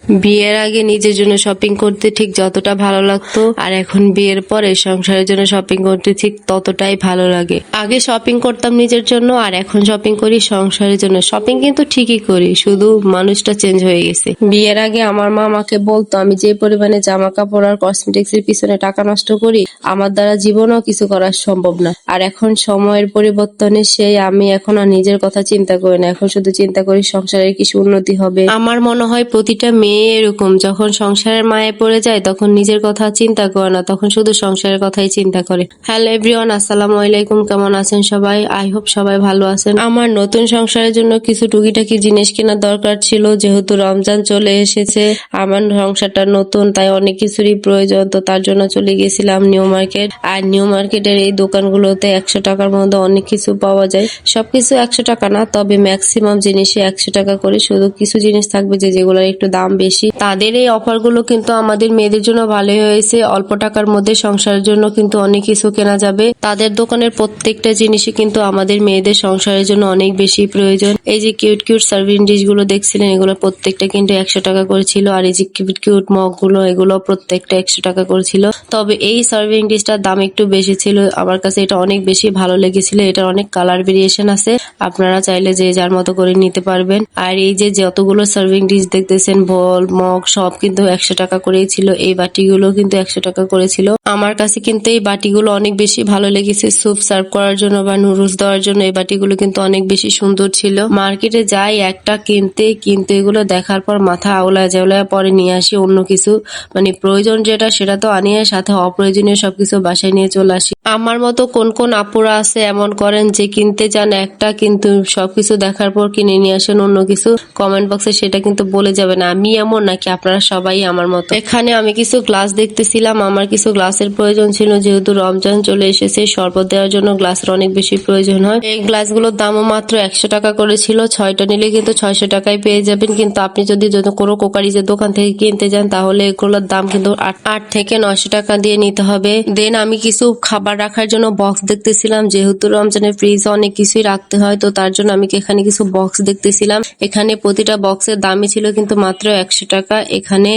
বিয়ের আগে নিজের জন্য শপিং করতে ঠিক যতটা ভালো লাগতো আর এখন বিয়ের পরে সংসারের জন্য শপিং করতে ঠিক ততটাই ভালো লাগে। আগে শপিং করতাম নিজের জন্য আর এখন শপিং করি সংসারের জন্য। শপিং কিন্তু ঠিকই করি, শুধু মানুষটা চেঞ্জ হয়ে গেছে। বিয়ের আগে আমার মা আমাকে বলতো আমি যে পরিমাণে জামা কাপড় আর কসমেটিক্স এর পিছনে টাকা নষ্ট করি আমার দ্বারা জীবনেও কিছু করা সম্ভব না। আর এখন সময়ের পরিবর্তনে সেই আমি এখন আর নিজের কথা চিন্তা করি না, এখন শুধু চিন্তা করি সংসারের কিছু উন্নতি হবে। আমার মনে হয় প্রতিটা মেয়ে এরকম, যখন সংসারের মায়ে পড়ে যায় তখন নিজের কথা চিন্তা করে না, তখন শুধু সংসারের কথাই চিন্তা করে। হ্যালো এভরিওয়ান, আসসালামু আলাইকুম, কেমন আছেন সবাই? আই হোপ সবাই ভালো আছেন। আমার নতুন সংসারের জন্য কিছু টুকিটাকি জিনিস কেনার দরকার ছিল, যেহেতু রমজান চলে এসেছে। আমার সংসারটা নতুন, তাই অনেক কিছুরই প্রয়োজন, তো তার জন্য চলে গেছিলাম নিউ মার্কেট। আর নিউ মার্কেটের এই দোকানগুলোতে 100 টাকার মধ্যে অনেক কিছু পাওয়া যায়। সবকিছু 100 টাকা না, তবে ম্যাক্সিমাম জিনিসই 100 টাকা করে। শুধু কিছু জিনিস থাকবে যেগুলোর একটু দাম বেশি। তাদের এই অফারগুলো কিন্তু আমাদের মেয়েদের জন্য ভালোই হয়েছে। অল্প টাকার মধ্যে সংসারের জন্য কিন্তু অনেক কিছু কেনা যাবে। তাদের দোকানের প্রত্যেকটা জিনিসই কিন্তু আমাদের মেয়েদের সংসারের জন্য অনেক বেশি প্রয়োজন। এই যে কিউট কিউট সার্ভিং ডিশ গুলো দেখছিলেন, এগুলো প্রত্যেকটা কিন্তু 100 টাকা করেছিল। আর এই যে কিউট কিউট মগ গুলো, এগুলো প্রত্যেকটা 100 টাকা করেছিল। তবে এই সার্ভিং ডিশটার দাম একটু বেশি ছিল, আমার কাছে এটা অনেক বেশি ভালো লেগেছিল। এটার অনেক কালার ভেরিয়েশন আছে, আপনারা চাইলে যে যার মতো করে নিতে পারবেন। আর এই যে যতগুলো সার্ভিং ডিশ দেখতেছেন, বল মগ সব কিন্তু 100 টাকা করেই ছিল। এই বাটিগুলো কিন্তু 100 টাকা করেছিল। আমার কাছে কিন্তু এই বাটিগুলো অনেক বেশি ভালো লেগেছে, স্যুপ সার্ভ করার জন্য বা নুডলস দেওয়ার জন্য। এই বাটিগুলো কিন্তু অনেক বেশি সুন্দর ছিল। মার্কেটে যাই একটা কিনতে, কিন্তু এগুলো দেখার পর মাথা আওলায় জাওলায় পরে নিয়ে আসি অন্য কিছু, মানে প্রয়োজন যেটা সেটা তো আনিয়ে সাথে অপ্রয়োজনীয় সবকিছু বাসায় নিয়ে চলে আসি। আমার মতো কোন কোন আপুরা আছে এমন করেন যে কিনতে যান একটা, কিন্তু সবকিছু দেখার পর কিনে নিয়ে আসেন অন্য কিছু? কমেন্ট বক্সে সেটা কিন্তু বলে যাবেন। আমি এমন নাকি আপনারা সবাই আমার মতো? এখানে আমি কিছু গ্লাস দেখতেছিলাম, আমার কিছু গ্লাসের প্রয়োজন ছিল, যেহেতু রমজান চলে এসেছে। শরবত দেওয়ার জন্য গ্লাসের অনেক বেশি প্রয়োজন হয়। এই গ্লাসগুলোর দামও মাত্র 100 টাকা করেছিল। 6টা নিলে কিন্তু 600 টাকায় পেয়ে যাবেন। কিন্তু আপনি যদি কোনো কোকারিজের দোকান থেকে কিনতে যান তাহলে এগুলোর দাম কিন্তু 8 থেকে 900 টাকা দিয়ে নিতে হবে। দেন আমি কিছু খাবার রাখার জন্য বক্স দেখতেছিলাম, যেহেতু রমজানের ফ্রিজে অনেক কিছুই রাখতে হয়, তো তার জন্য আমি এখানে কিছু বক্স দেখতেছিলাম। এখানে প্রতিটা বক্সের দামই ছিল কিন্তু মাত্র 100 টাকা। এখানে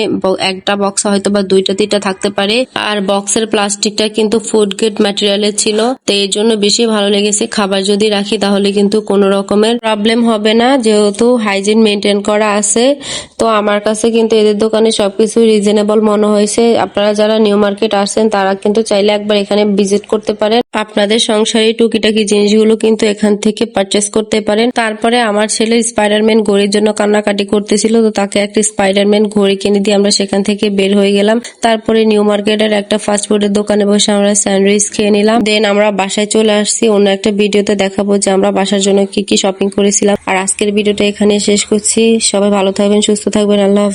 একটা বক্স হয়তো বা 2টা 3টা থাকতে পারে। আর বক্সের প্লাস্টিকটা কিন্তু ফুড গ্রেড ম্যাটেরিয়ালের ছিল, তো এর জন্য বেশি ভালো লেগেছে। খাবার যদি রাখি তাহলে কিন্তু কোনো রকমের প্রবলেম হবে না, যেহেতু হাইজিন মেনটেন করা আছে। তো আমার কাছে কিন্তু এদের দোকানে সবকিছু রিজনেবল মনে হয়েছে। আপনারা যারা নিউ মার্কেট আসছেন তারা কিন্তু চাইলে একবার এখানে ভিজিট করতে পারেন। আপনাদের সংসারে টুকিটাকি জিনিসগুলো কিন্তু এখান থেকে পারচেস করতে পারেন। তারপরে আমার ছেলে স্পাইডারম্যান ঘড়ির জন্য কান্নাকাটি করতেছিল, তো তাকে একটা স্পাইডারম্যান ঘড়ি কিনে দিয়ে আমরা সেখান থেকে বের হয়ে গেলাম। তারপরে নিউ মার্কেটের একটা ফাস্টফুডের দোকানে বসে আমরা স্যান্ডউইচ খেয়ে নিলাম। দেন আমরা বাসায় চলে আসছি। অন্য একটা ভিডিওতে দেখাবো যে আমরা বাসার জন্য কি কি শপিং করেছিলাম। আর আজকের ভিডিওটা এখানে শেষ করছি। সবাই ভালো থাকবেন, সুস্থ থাকবেন, আল্লাহ হাফেজ।